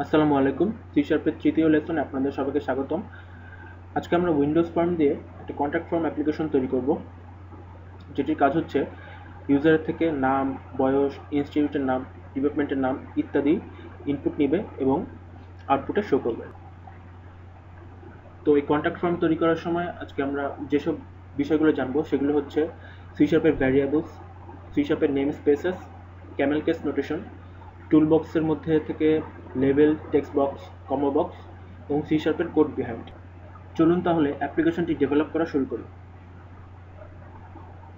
আসসালামু আলাইকুম। সি শার্পের তৃতীয় লেসনে আপনাদের সবাইকে স্বাগতম। আজকে আমরা উইন্ডোজ ফর্ম দিয়ে একটা কন্ট্যাক্ট ফর্ম অ্যাপ্লিকেশন তৈরি করব, যেটির কাজ হচ্ছে ইউজারের থেকে নাম, বয়স, ইনস্টিটিউটের নাম, ডিপার্টমেন্টের নাম ইত্যাদি ইনপুট নেবে এবং আউটপুটে শো করবে। তো এই কন্ট্যাক্ট ফর্ম তৈরি করার সময় আজকে আমরা যেসব বিষয়গুলো জানবো সেগুলো হচ্ছে সি শার্পের ভ্যারিয়েবলস, সি শার্পের namespaces, camel case notation, tool বক্সের মধ্যে থেকে label, text box, combo box এবং সি শার্পের কোড বিহাইন্ড। চলুন তাহলে অ্যাপ্লিকেশনটি ডেভেলপ করা শুরু করি।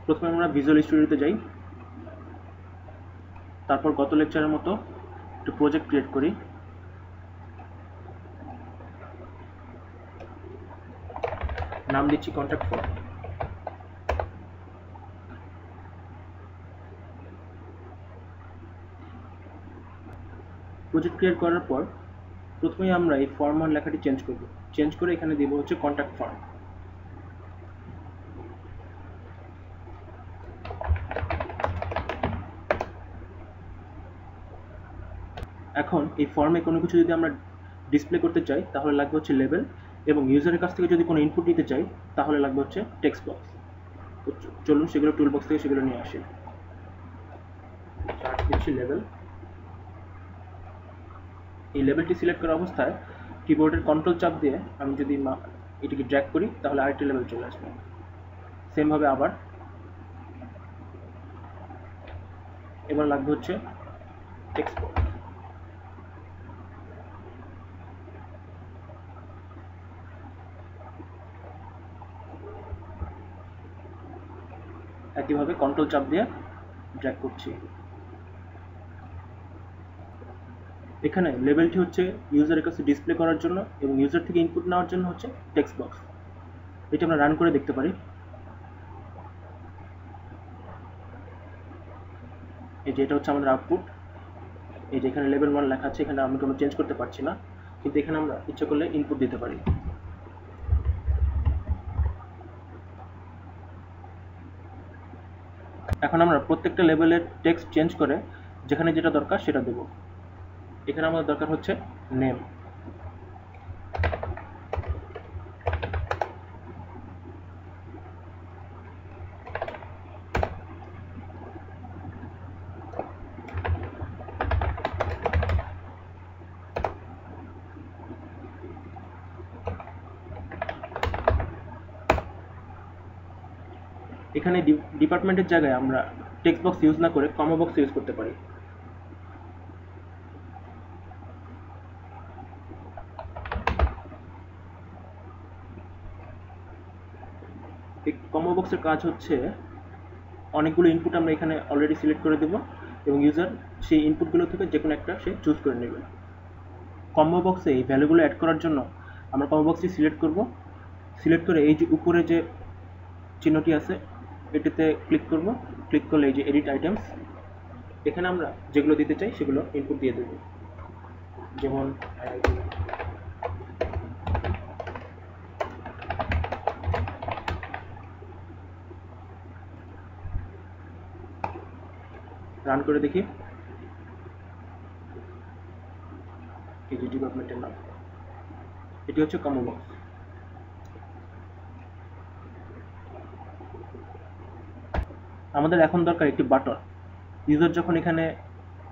প্রথমে আমরা ভিজুয়াল স্টুডিওতে যাই, তারপর গত লেকচারের মতো একটা প্রজেক্ট ক্রিয়েট করি। নাম দিচ্ছি কন্ট্যাক্ট ফর্ম। প্রজেক্ট ক্রিয়েট করার পর প্রথমেই আমরা এই ফর্ম ওয়ান লেখাটি চেঞ্জ করে এখানে দেব হচ্ছে কন্ট্যাক্ট ফর্ম। এখন এই ফর্মে কোনো কিছু যদি আমরা ডিসপ্লে করতে চাই তাহলে লাগবে হচ্ছে লেবেল, এবং ইউজারের কাছ থেকে যদি কোনো ইনপুট নিতে চাই তাহলে লাগবে হচ্ছে টেক্সট বক্স। তো চলুন সেগুলো টুল বক্স থেকে সেগুলো নিয়ে আসি। চার্ট দিচ্ছি লেবেল। এই লেবেলটি সিলেক্ট করা অবস্থায় কিবোর্ডের কন্ট্রোল চাপ দিয়ে আমি যদি এটিকে ড্র্যাগ করি তাহলে আরেকটি লেবেল চলে আসবে। সেমভাবে আবার এবার লাগবে হচ্ছে টেক্সট বক্স। একইভাবে কন্ট্রোল চাপ দিয়ে ড্র্যাগ করছি। এখানে লেবেলটি হচ্ছে ইউজারের কাছে ডিসপ্লে করার জন্য এবং ইউজার থেকে ইনপুট নেওয়ার জন্য হচ্ছে টেক্সট বক্স। এটা আমরা রান করে দেখতে পারি। এই যে এটা হচ্ছে আমাদের আউটপুট। এই যে এখানে লেভেল 1 লেখা আছে, এখানে আমি কোনো চেঞ্জ করতে পারছি না, কিন্তু এখানে আমরা ইচ্ছা করলে ইনপুট দিতে পারি। এখন আমরা প্রত্যেকটা লেভেলের টেক্সট চেঞ্জ করে যেখানে যেটা দরকার সেটা দেব। এখানে আমাদের দরকার হচ্ছে নেম। এখানে ডিপার্টমেন্টের জায়গায় আমরা টেক্সট বক্স ইউজ না করে কমা বক্স ইউজ করতে পারি। এই কমা বক্সের কাজ হচ্ছে অনেকগুলো ইনপুট আমরা এখানে অলরেডি সিলেক্ট করে দেব এবং ইউজার সেই ইনপুটগুলো থেকে যে কোনো একটা সে চুজ করে নেবে। কম্বো বক্সে এই ভ্যালুগুলো অ্যাড করার জন্য আমরা কম্বো বক্সটি সিলেক্ট করব। সিলেক্ট করে এই যে উপরে যে চিহ্নটি আছে এটিতে ক্লিক করব। ক্লিক করলে এই যে এডিট আইটেমস, এখানে আমরা যেগুলো দিতে চাই সেগুলো ইনপুট দিয়ে দেব। যেমন রান করে দেখি। এই যে ডিপার্টমেন্টের নাম, এটি হচ্ছে কম্বো বক্স। আমাদের এখন দরকার একটি বাটন। ইউজার যখন এখানে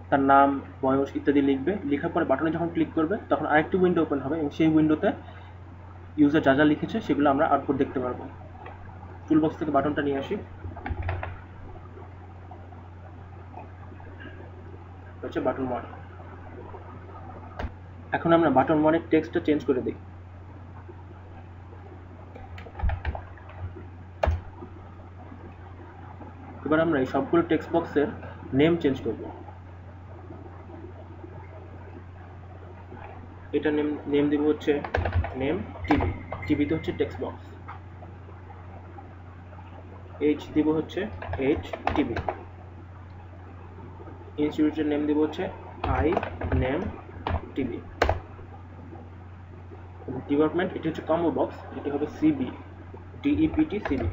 তার নাম, বয়স ইত্যাদি লিখবে, লেখার পরে বাটনে যখন ক্লিক করবে তখন আরেকটি উইন্ডো ওপেন হবে এবং সেই উইন্ডোতে ইউজার যা যা লিখেছে সেগুলো আমরা আউটপুট দেখতে পারবো। টুল বক্স থেকে বাটনটা নিয়ে আসি, হচ্ছে বাটন 1। এখন আমরা বাটন 1 এর টেক্সটটা চেঞ্জ করে দিই। এবার আমরা এই সবগুলো টেক্সট বক্সের নেম চেঞ্জ করব। এটা নেম দিব হচ্ছে নেম টিভি। টিভিতে হচ্ছে টেক্সট বক্স। এইচ দিব হচ্ছে এইচ টিভি। ইনস্টিটিউটের নেম দিব হচ্ছে আই নেম টিভি। ডিপার্টমেন্ট এটি হচ্ছে কম্বো বক্স, এটি হবে সিবি, ডিইপিটি সিবি।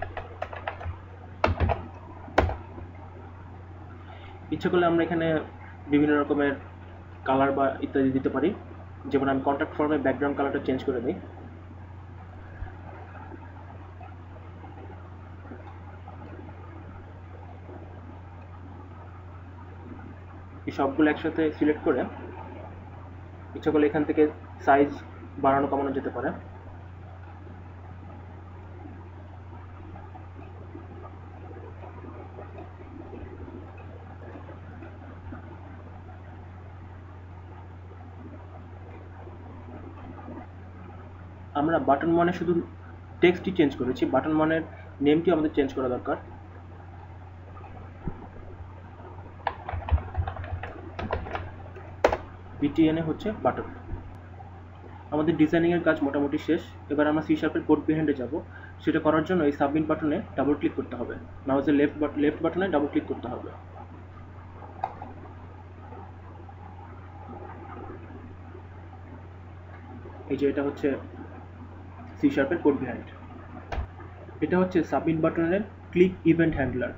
ইচ্ছে করলে আমরা এখানে বিভিন্ন রকমের কালার বা ইত্যাদি দিতে পারি। যেমন আমি কন্ট্যাক্ট ফর্মে ব্যাকগ্রাউন্ড কালারটা চেঞ্জ করে দিই। এই সবগুলো একসাথে সিলেক্ট করে ইচ্ছা করলে এখান থেকে সাইজ বাড়ানো কমানো যেতে পারে। আমরা বাটন ওয়ানে শুধু টেক্সটই চেঞ্জ করেছি, বাটন ওয়ানের নেমটি আমাদের চেঞ্জ করা দরকার। বিটিএনএ হচ্ছে বাটন। আমাদের ডিজাইনিংয়ের কাজ মোটামুটি শেষ। এবার আমরা সি শার্পের কোড বিহাইন্ডে যাব। সেটা করার জন্য এই সাবমিট বাটনে ডাবল ক্লিক করতে হবে, মাউসের লেফট বাটনে ডাবল ক্লিক করতে হবে। এই যে এটা হচ্ছে সি শার্পের কোড বিহাইন্ড। এটা হচ্ছে সাবমিট বাটনের ক্লিক ইভেন্ট হ্যান্ডলার,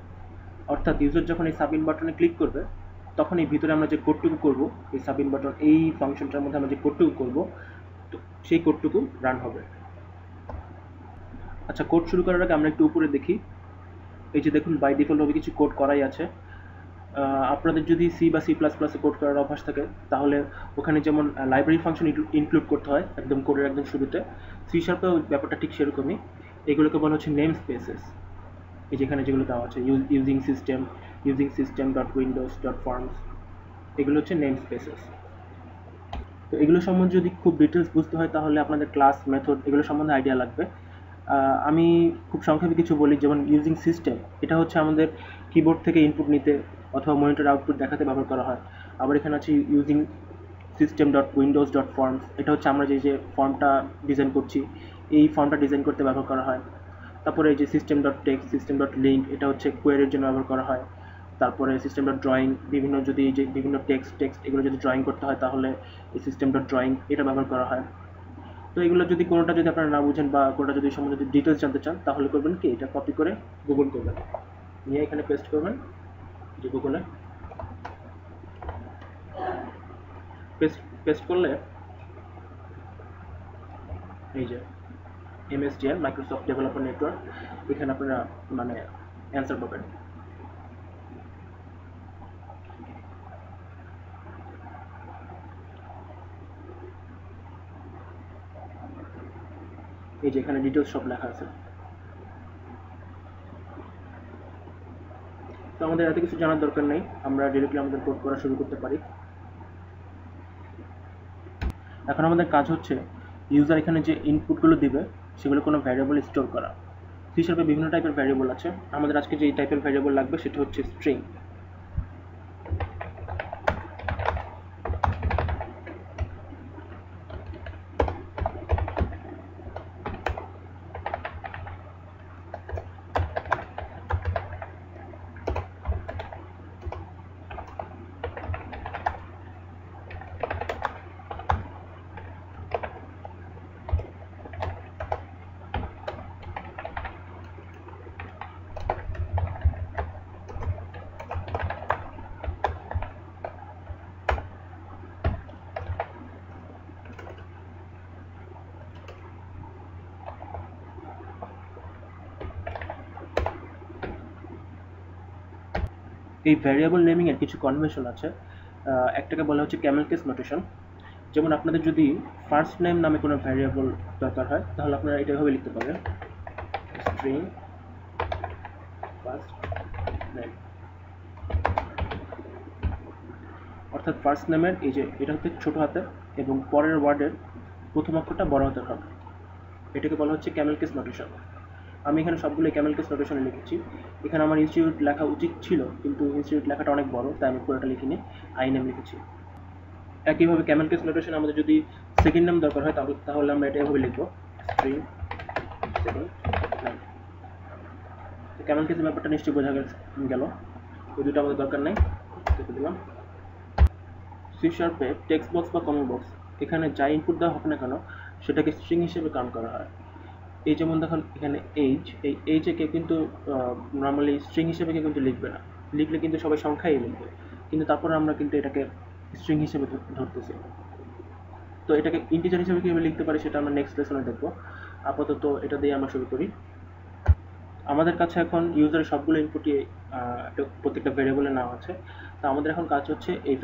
অর্থাৎ ইউজার যখন এই সাবমিট বাটনে ক্লিক করবে তখন এই ভিতরে আমরা যে কোডটুকু করব, এই সাবমিট বাটন এই ফাংশনটার মধ্যে আমরা যে কোডটুকু করব সেই কোডটুকু রান হবে। আচ্ছা, কোড শুরু করার আগে আমরা একটু উপরে দেখি। এই যে দেখুন, বাই ডিফল্টভাবে কিছু কোড করাই আছে। আপনাদের যদি সি বা সি প্লাস প্লাসে কোড করার অভ্যাস থাকে তাহলে ওখানে যেমন লাইব্রেরি ফাংশন ইনক্লুড করতে হয় একদম কোডের একদম শুরুতে, সি শার্পেও ব্যাপারটা ঠিক সেরকমই। এগুলোকে বলা হচ্ছে নেম স্পেসেস। এই যেখানে যেগুলো দেওয়া আছে using system dot Windows dot forms, এগুলো হচ্ছে নেম স্পেসেস। তো এগুলো সম্বন্ধে যদি খুব ডিটেলস বুঝতে হয় তাহলে আপনাদের ক্লাস মেথড এগুলো সম্বন্ধে আইডিয়া লাগবে। আমি খুব সংক্ষেপে কিছু বলি, যেমন ইউজিং সিস্টেম, এটা হচ্ছে আমাদের কিবোর্ড থেকে ইনপুট নিতে অথবা মনিটর আউটপুট দেখাতে ব্যবহার করা হয়। আবার এখানে আছে using system dot Windows dot forms, এটা হচ্ছে আমরা যে ফর্মটা ডিজাইন করছি এই ফর্মটা ডিজাইন করতে ব্যবহার করা হয়। তারপরে এই যে system dot text, system dot link, এটা হচ্ছে কোয়েরির জন্য ব্যবহার করা হয়। তারপরে সিস্টেম ডট ড্রয়িং, বিভিন্ন টেক্সট এগুলো যদি ড্রয়িং করতে হয় তাহলে এই সিস্টেম ডট ড্রয়িং এটা ব্যবহার করা হয়। তো এগুলো যদি কোনোটা যদি আপনারা না বুঝেন বা কোনোটা যদি সম্বন্ধে যদি ডিটেলস জানতে চান তাহলে করবেন কি, এটা কপি করে গুগল করবেন, নিয়ে এখানে পেস্ট করবেন। যে গুগলে পেস্ট করলে এই যে MSDN মাইক্রোসফট ডেভেলপার নেটওয়ার্ক, এখানে আপনারা মানে অ্যান্সার পাবেন। এই যে এখানে ডিটেলস সব লেখা আছে। তো আমাদের এত কিছু জানার দরকার নেই, আমরা ডিরেক্টলি আমাদের কোড করা শুরু করতে পারি। এখন আমাদের কাজ হচ্ছে ইউজার এখানে যে ইনপুটগুলো দিবে সেগুলো কোনো ভ্যারিয়েবল স্টোর করা। সি শার্পে বিভিন্ন টাইপের ভ্যারিয়েবল আছে, আমাদের আজকে যে টাইপের ভ্যারিয়েবল লাগবে সেটা হচ্ছে স্ট্রিং। এই ভ্যারিয়েবল নেমিংয়ের কিছু কনভেনশন আছে। একটাকে বলা হচ্ছে ক্যামেল কেস নোটেশন। যেমন আপনাদের যদি ফার্স্ট নেম নামে কোনো ভ্যারিয়েবল দরকার হয় তাহলে আপনারা এটা এভাবে লিখতে পারেন, স্ট্রিং ফার্স্ট নেম। অর্থাৎ ফার্স্ট নেমের এই যে এটা হচ্ছে ছোটো হাতের এবং পরের ওয়ার্ডের প্রথম অক্ষরটা বড় হাতের হবে, এটাকে বলা হচ্ছে ক্যামেল কেস নোটেশন। আমি এখানে সবগুলো ক্যামেল কেস নোটেশনে লিখেছি। এখানে আমার ইনস্টিটিউট লেখা উচিত ছিল কিন্তু ইনস্টিটিউট লেখাটা অনেক বড় তাই আমি পুরোটা লিখিনি, আইনেম লিখেছি। একইভাবে ক্যামেল কেস নোটেশন আমাদের যদি সেকেন্ড নেম দরকার হয় তাহলে আমরা এটা এভাবে লিখবো, স্ট্রিং সেকেন্ড নেম। ক্যামেল কেসের ব্যাপারটা নিশ্চয়ই বোঝা গেল, ওই দুটো আমাদের দরকার নেই, লিখে দিলাম। সি শার্পে টেক্সট বক্স বা কমেন্ট বক্স, এখানে যা ইনপুট দেওয়া হোক না কেন সেটাকে স্ট্রিং হিসেবে কাউন্ট করা হয়। এই যেমন দেখুন এখানে এই এইচে কেউ কিন্তু নর্মালি স্ট্রিং হিসেবে কেউ কিন্তু লিখবে না, লিখলে কিন্তু সবাই সংখ্যাই লিখবে, কিন্তু তারপরে আমরা কিন্তু এটাকে স্ট্রিং হিসেবে ধরতেছি। তো এটাকে ইন্টিজার হিসেবে কীভাবে লিখতে পারি সেটা আমরা নেক্সট লেসনে দেখবো। আপাতত এটা দিয়ে আমরা শুরু করি। আমাদের কাছে এখন ইউজারের সবগুলো ইনপুটই প্রত্যেকটা ভ্যারিয়েবলে নেওয়া আছে। তো আমাদের এখন কাজ হচ্ছে এই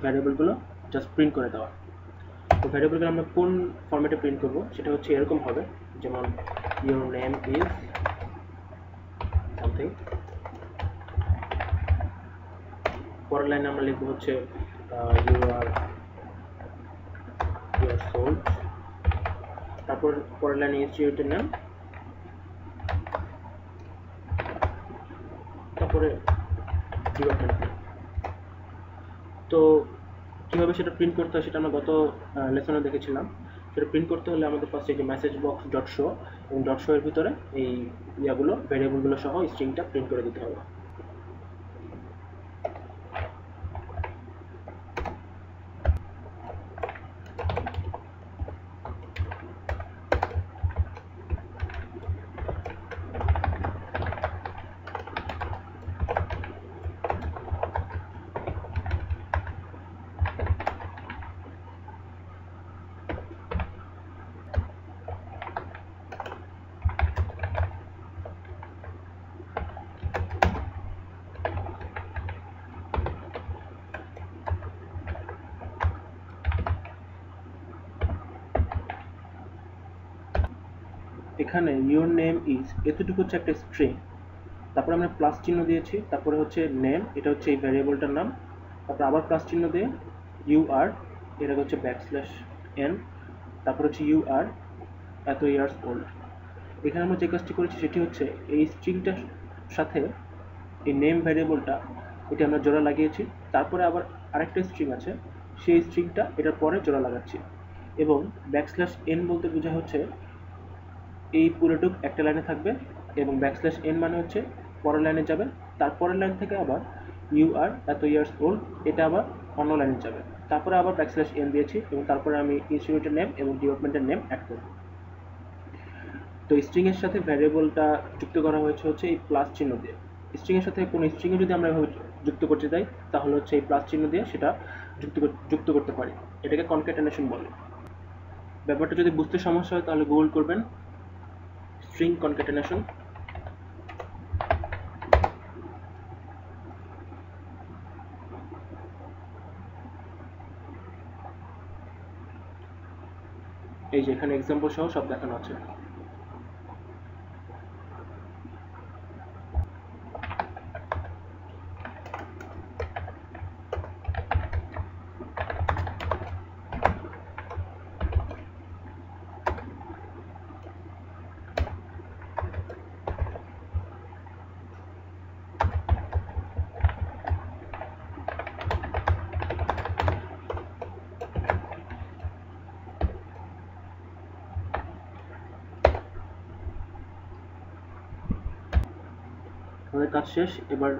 ভ্যারিয়েবলগুলো জাস্ট প্রিন্ট করে দেওয়া। তো ভ্যারিয়েবলগুলো আমরা কোন ফরম্যাটে প্রিন্ট করব সেটা হচ্ছে এরকম হবে, যেমন ইউর নেম ইজ সামথিং, পরের লাইনে আমরা লিখবো হচ্ছে ইউ আর সোল্ড, তারপর পরের লাইনে ইনস্টিটিউটের নাম, তারপরে ডিপার্টমেন্ট। তো কীভাবে সেটা প্রিন্ট করতে হয় সেটা আমরা গত লেসনে দেখেছিলাম। সেটা প্রিন্ট করতে হলে আমাদের ফার্স্টে যে মেসেজ বক্স ডট শো এবং ডট শো এর ভিতরে এই ভ্যারিয়েবলগুলো সহ স্ট্রিংটা প্রিন্ট করে দিতে হবে। এখানে ইউর নেম ইজ এতটুকু হচ্ছে একটা স্ট্রিং, তারপরে আমরা প্লাস চিহ্ন দিয়েছি, তারপরে হচ্ছে নেম, এটা হচ্ছে এই ভ্যারিয়েবলটার নাম, তারপর আবার প্লাস চিহ্ন দিয়ে ইউ আর, এটা হচ্ছে \n, তারপর হচ্ছে ইউ আর এত ইয়ার্স ওল্ড। এখানে আমরা যে কাজটি করেছি সেটি হচ্ছে এই স্ট্রিংটার সাথে এই নেম ভ্যারিয়েবলটা এটা আমরা জোড়া লাগিয়েছি, তারপরে আবার আরেকটা স্ট্রিং আছে সেই স্ট্রিংটা এটার পরে জোড়া লাগাচ্ছি, এবং \n বলতে বোঝা হচ্ছে এই পুরোটুক একটা লাইনে থাকবে, এবং \n মানে হচ্ছে পরের লাইনে যাবে, তারপরের লাইন থেকে আবার ইউ আর এত ইয়ার্স ওল্ড এটা আবার অন্য লাইনে যাবে, তারপরে আবার \n দিয়েছি, এবং তারপরে আমি ইনস্টিটিউটের নেম এবং ডিপার্টমেন্টের নেম অ্যাড করব। তো স্ট্রিংয়ের সাথে ভ্যারিয়েবলটা যুক্ত করা হয়েছে হচ্ছে এই প্লাস চিহ্ন দিয়ে। স্ট্রিংয়ের সাথে কোনো স্ট্রিংয়ে যদি আমরা এভাবে যুক্ত করতে চাই তাহলে হচ্ছে এই প্লাস চিহ্ন দিয়ে সেটা যুক্ত করতে পারি, এটাকে কনক্যাটেনেশন বলে। ব্যাপারটা যদি বুঝতে সমস্যা হয় তাহলে গুগল করবেন স্ট্রিং কনক্যাটেনেশন। এই যে এখানে এক্সাম্পল সহ সব দেখানো আছে। আমাদের কাজ শেষ, এবার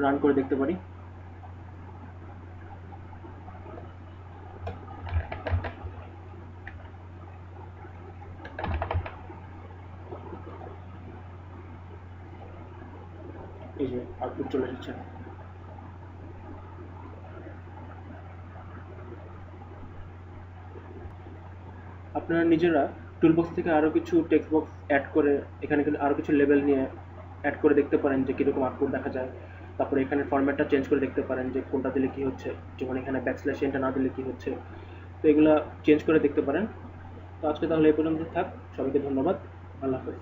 রান করে দেখতে পারি। এই যে আউটপুট চলে এসেছে। আপনারা নিজেরা টুলবক্স থেকে আরও কিছু টেক্সট বক্স অ্যাড করে এখানে আরও কিছু লেবেল নিয়ে অ্যাড করে দেখতে পারেন যে কীরকম আউটপুট দেখা যায়। তারপরে এখানে ফরম্যাটটা চেঞ্জ করে দেখতে পারেন যে কোনটা দিলে কী হচ্ছে, যেমন এখানে \n না দিলে কী হচ্ছে। তো এগুলো চেঞ্জ করে দেখতে পারেন। তো আজকে তাহলে এই পর্যন্ত থাক, সবাইকে ধন্যবাদ, আল্লাহ হাফেজ।